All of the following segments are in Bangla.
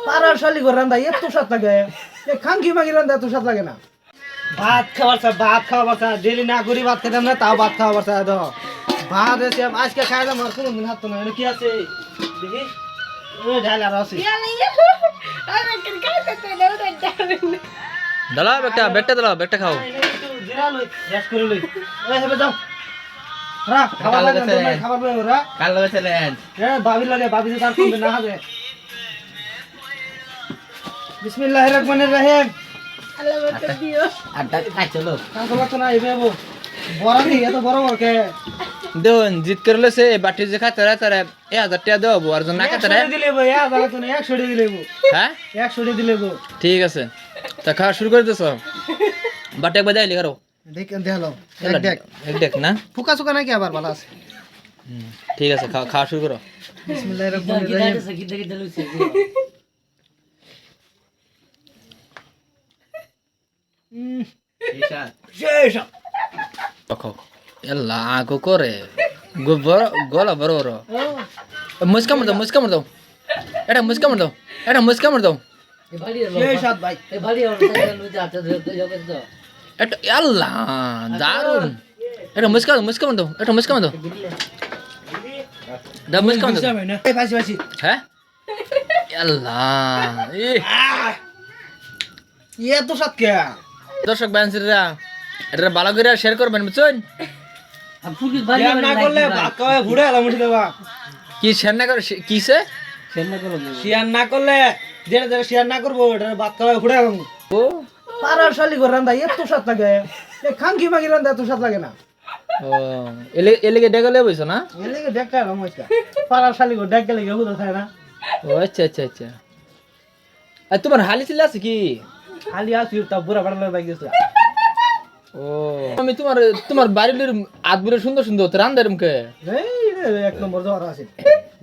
পাড়ার শালি ঘর রান্দা এত স্বাদ লাগে খাঙ্কি মাগি রান্দা এত স্বাদ লাগে না ভাত খাওয়ার ডেলি না করি ভাত খেতাম না তাও ভাত খাওয়ার ভাত এসে আজকে খাই দাম আর কোনোদিন হাত তো না কি আছে দেখি ঢাল আর আছে দালা বেটা দালা বেটা খাও জিরা লই গ্যাস করে লই হেবে যাও রা খাবার লাগে না খাবার লই রা কাল লাগেছিলেন ভাবি লাগে ভাবি তো তার কমবে না হবে বিসমিল্লাহির রহমানির রহিম আল্লাহ বরকত দিও আড্ডা খাই চলো কাঁচা লাগতো না এবে বড় নেই এত বড় বড় কে দেন জিত করে লেছে বাটি যে খাতে রে তারে 1000 টাকা দেবো আর জন না খাতে রে দিলে বই আ লাগতো না 100 দিলে বই হ্যাঁ 100 দিলে বই ঠিক আছে তা খাওয়া শুরু করে দিছো বাটি একবার যাইলি কারো দেখ দেখালো এক দেখ না ফুকা সুকা নাকি আবার ভালো আছে ঠিক আছে খাওয়া শুরু করো বিসমিল্লাহির রহমানির রহিম শেষ দেখো এলা আগো করে গলা বড় বড় মুসকা মার দাও এটা মুসকা মার দাও শেষ ভাই এটা এলা দারুন এটা মুসকা মার দাও এটা মুসকা মার দাও দা মুসকা মার দাও এই পাশি হ্যাঁ এলা এত সাত কে দর্শক বানসিরা এটা ভালো করে শেয়ার করবেন বুঝছেন না করলে ভাত খাওয়া ঘুরে এলাম উঠে দেবা কি শেয়ার না করে কিসে শেয়ার না করলে যেটা শেয়ার না করবো এটা ভাত খাওয়া ঘুরে এলাম ও পাড়ার শালি ঘর রান্দা এত স্বাদ লাগে খাঙ্কি মাগি রান্দা এত স্বাদ লাগে না ও এলেগে ডেগলে বইছো না এলেগে দেখা এলাম আজকে পাড়ার শালি ঘর দেখা লেগে হুদা থাকে না ও আচ্ছা আর তোমার হালি ছিল আছে কি খালি আসি তা বুড়া বাড়া লাগে গেছে ও আমি তোমার বাড়ির আদবুরে সুন্দর রান্দার মুখে এই রে এক নম্বর জ্বর আছে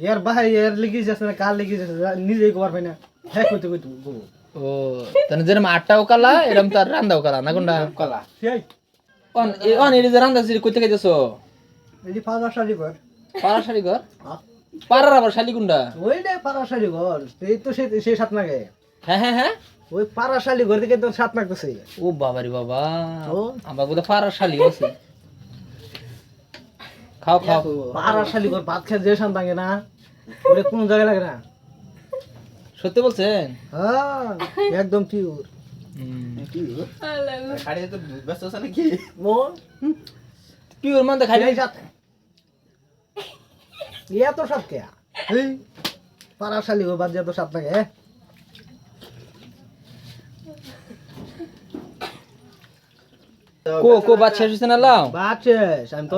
ইয়ার ভাই ইয়ার লিখি যাচ্ছে না কাল লিখি যাচ্ছে নিজেই কবার পাই না হ্যাঁ কইতে ও তাহলে যেরকম আটটাও কালা এরকম তার রান্দাও কালা না কোনটা কলা সেই অন এই যে রান্দা কই থেকে যাচ্ছো এই যে পাড়ার শালি ঘর পাড়ার শালি ঘর পাড়ার আবার শালি কোনটা ওই রে পাড়ার শালি ঘর এই তো সেই সাত লাগে হ্যাঁ ওই পাড়ার শালি ঘর থেকে তো সাত লাগতেছে ও বাবারি বাবা ও আমার বোধ পাড়ার শালি আছে খাও পাড়ার শালি ঘর ভাত খেয়ে যে শান থাকে না ওটা কোন জায়গায় লাগে না সত্যি বলছেন হ্যাঁ একদম পিওর পিওর মানে খাই এত সাত কে এই পাড়ার শালি ঘর ভাত যে এত সাত লাগে কো বাচ্চা এসেছে না লাও বাচ্চা আমি তো